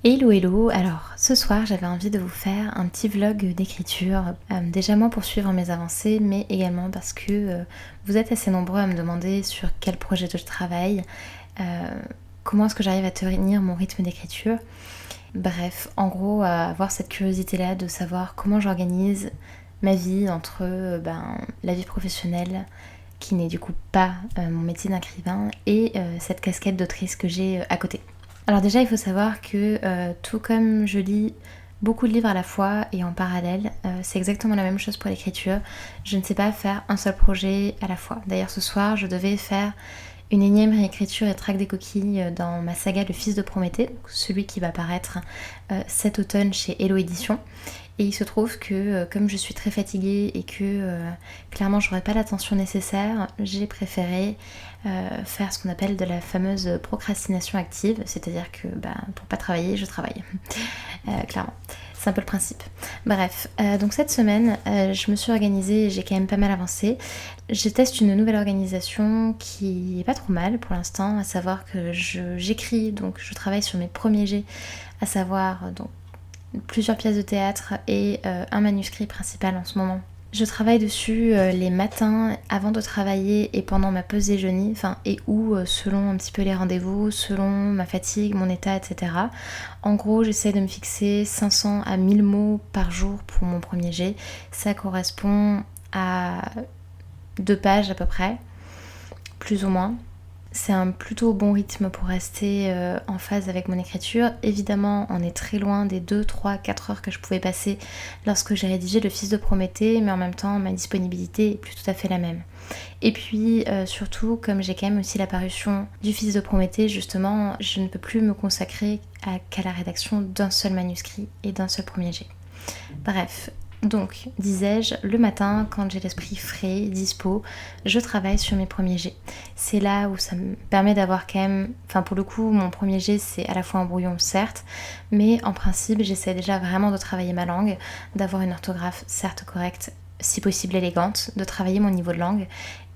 Hello hello, alors ce soir j'avais envie de vous faire un petit vlog d'écriture, déjà moi pour suivre mes avancées mais également parce que vous êtes assez nombreux à me demander sur quel projet je travaille, comment est-ce que j'arrive à tenir mon rythme d'écriture. Bref, en gros avoir cette curiosité là de savoir comment j'organise ma vie entre la vie professionnelle qui n'est du coup pas mon métier d'écrivain et cette casquette d'autrice que j'ai à côté. Alors déjà, il faut savoir que tout comme je lis beaucoup de livres à la fois et en parallèle, c'est exactement la même chose pour l'écriture. Je ne sais pas faire un seul projet à la fois. D'ailleurs, ce soir, je devais faire une énième réécriture et traque des coquilles dans ma saga Le Fils de Prométhée, celui qui va paraître cet automne chez Hello Édition. Et il se trouve que comme je suis très fatiguée et que clairement j'aurais pas l'attention nécessaire, j'ai préféré faire ce qu'on appelle de la fameuse procrastination active, c'est-à-dire que pour pas travailler, je travaille. Clairement. C'est un peu le principe. Bref, donc cette semaine, je me suis organisée et j'ai quand même pas mal avancé. Je teste une nouvelle organisation qui est pas trop mal pour l'instant, à savoir que j'écris, donc je travaille sur mes premiers jets, à savoir donc plusieurs pièces de théâtre et un manuscrit principal en ce moment. Je travaille dessus les matins avant de travailler et pendant ma pause déjeuner, selon un petit peu les rendez-vous, selon ma fatigue, mon état, etc. En gros, j'essaie de me fixer 500 à 1000 mots par jour pour mon premier jet. Ça correspond à 2 pages à peu près, plus ou moins. C'est un plutôt bon rythme pour rester en phase avec mon écriture. Évidemment, on est très loin des 2, 3, 4 heures que je pouvais passer lorsque j'ai rédigé Le Fils de Prométhée, mais en même temps, ma disponibilité est plus tout à fait la même. Et puis, surtout, comme j'ai quand même aussi la parution du Fils de Prométhée, justement, je ne peux plus me consacrer qu'à la rédaction d'un seul manuscrit et d'un seul premier jet. Bref. Donc, disais-je, le matin, quand j'ai l'esprit frais, dispo, je travaille sur mes premiers jets. C'est là où ça me permet d'avoir quand même... pour le coup, mon premier jet, c'est à la fois un brouillon, certes, mais en principe, j'essaie déjà vraiment de travailler ma langue, d'avoir une orthographe, certes correcte, si possible élégante, de travailler mon niveau de langue,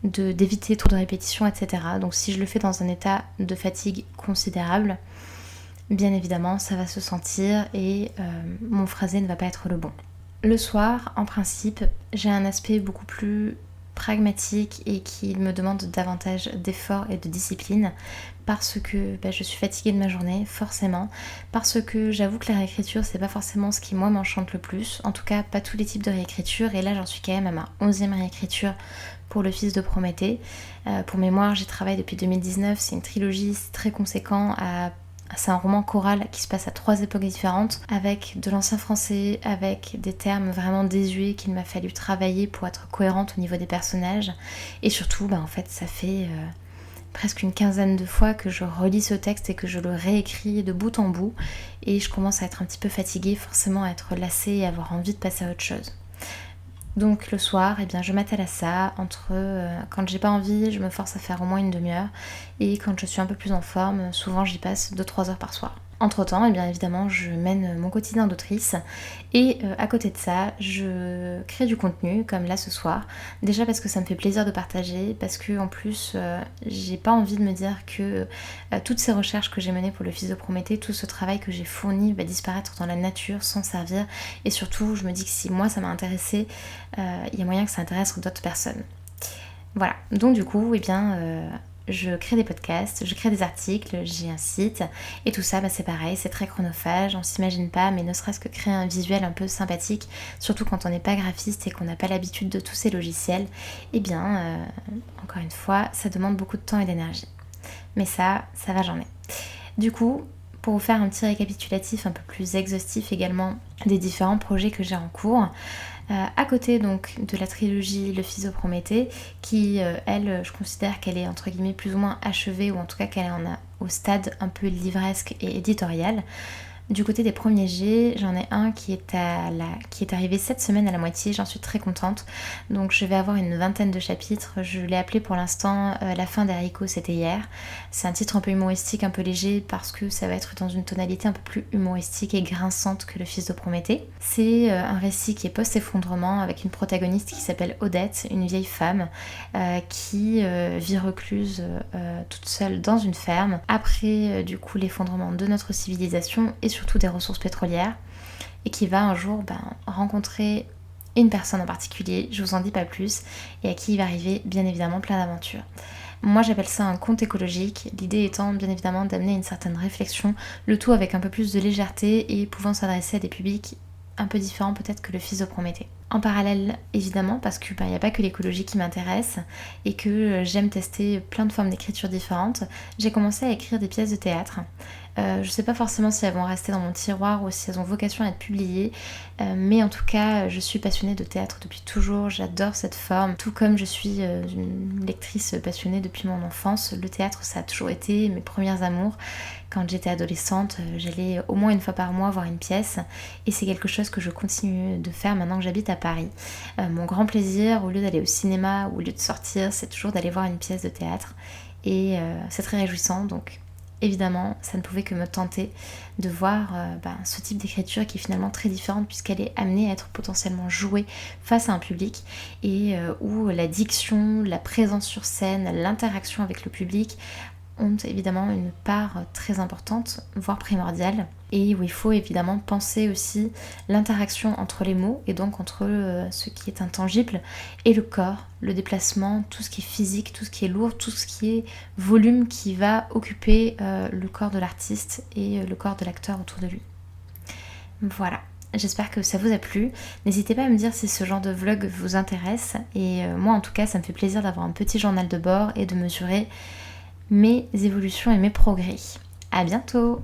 d'éviter trop de répétitions, etc. Donc si je le fais dans un état de fatigue considérable, bien évidemment, ça va se sentir et mon phrasé ne va pas être le bon. Le soir, en principe, j'ai un aspect beaucoup plus pragmatique et qui me demande davantage d'efforts et de discipline parce que je suis fatiguée de ma journée, forcément, parce que j'avoue que la réécriture, c'est pas forcément ce qui, moi, m'enchante le plus, en tout cas, pas tous les types de réécriture, et là, j'en suis quand même à ma 11e réécriture pour Le Fils de Prométhée. Pour mémoire, j'y travaille depuis 2019, c'est une trilogie, c'est très conséquent c'est un roman choral qui se passe à 3 époques différentes, avec de l'ancien français, avec des termes vraiment désuets qu'il m'a fallu travailler pour être cohérente au niveau des personnages. Et surtout, en fait, ça fait presque une quinzaine de fois que je relis ce texte et que je le réécris de bout en bout. Et je commence à être un petit peu fatiguée, forcément à être lassée et avoir envie de passer à autre chose. Donc le soir, je m'attelle à ça. Quand j'ai pas envie, je me force à faire au moins une demi-heure. Et quand je suis un peu plus en forme, souvent j'y passe 2-3 heures par soir. Entre temps, évidemment, je mène mon quotidien d'autrice et à côté de ça, je crée du contenu, comme là ce soir. Déjà parce que ça me fait plaisir de partager, parce que en plus, j'ai pas envie de me dire que toutes ces recherches que j'ai menées pour Le Fils de Prométhée, tout ce travail que j'ai fourni va disparaître dans la nature sans servir. Et surtout, je me dis que si moi ça m'a intéressé, il y a moyen que ça intéresse d'autres personnes. Voilà, donc du coup, je crée des podcasts, je crée des articles, j'ai un site et tout ça c'est pareil, c'est très chronophage, on s'imagine pas, mais ne serait-ce que créer un visuel un peu sympathique, surtout quand on n'est pas graphiste et qu'on n'a pas l'habitude de tous ces logiciels, encore une fois, ça demande beaucoup de temps et d'énergie. Mais ça va, j'en ai. Du coup, pour vous faire un petit récapitulatif un peu plus exhaustif également des différents projets que j'ai en cours, à côté donc de la trilogie Le Fils de Prométhée, qui elle, je considère qu'elle est entre guillemets plus ou moins achevée, ou en tout cas qu'elle en a au stade un peu livresque et éditorial. Du côté des premiers jets, j'en ai un qui est arrivé cette semaine à la moitié, j'en suis très contente. Donc je vais avoir une 20aine de chapitres, je l'ai appelé pour l'instant La fin des haricots, c'était hier. C'est un titre un peu humoristique, un peu léger, parce que ça va être dans une tonalité un peu plus humoristique et grinçante que Le Fils de Prométhée. C'est un récit qui est post-effondrement, avec une protagoniste qui s'appelle Odette, une vieille femme qui vit recluse toute seule dans une ferme, après du coup l'effondrement de notre civilisation et surtout des ressources pétrolières et qui va un jour rencontrer une personne en particulier, je vous en dis pas plus, et à qui il va arriver bien évidemment plein d'aventures. Moi j'appelle ça un conte écologique, l'idée étant bien évidemment d'amener une certaine réflexion, le tout avec un peu plus de légèreté et pouvant s'adresser à des publics un peu différents peut-être que le fils de Prométhée. En parallèle évidemment parce que n'y a pas que l'écologie qui m'intéresse et que j'aime tester plein de formes d'écriture différentes, j'ai commencé à écrire des pièces de théâtre. Je sais pas forcément si elles vont rester dans mon tiroir ou si elles ont vocation à être publiées, mais en tout cas je suis passionnée de théâtre depuis toujours, j'adore cette forme, tout comme je suis une lectrice passionnée depuis mon enfance. Le théâtre ça a toujours été mes premiers amours. Quand j'étais adolescente, j'allais au moins une fois par mois voir une pièce et c'est quelque chose que je continue de faire maintenant que j'habite à Paris. Mon grand plaisir, au lieu d'aller au cinéma ou au lieu de sortir, c'est toujours d'aller voir une pièce de théâtre et c'est très réjouissant. Donc évidemment, ça ne pouvait que me tenter de voir ce type d'écriture qui est finalement très différente puisqu'elle est amenée à être potentiellement jouée face à un public et où la diction, la présence sur scène, l'interaction avec le public ont évidemment une part très importante, voire primordiale, et où il faut évidemment penser aussi l'interaction entre les mots et donc entre ce qui est intangible et le corps, le déplacement, tout ce qui est physique, tout ce qui est lourd, tout ce qui est volume qui va occuper le corps de l'artiste et le corps de l'acteur autour de lui. Voilà. J'espère que ça vous a plu. N'hésitez pas à me dire si ce genre de vlog vous intéresse et moi en tout cas ça me fait plaisir d'avoir un petit journal de bord et de mesurer mes évolutions et mes progrès. À bientôt!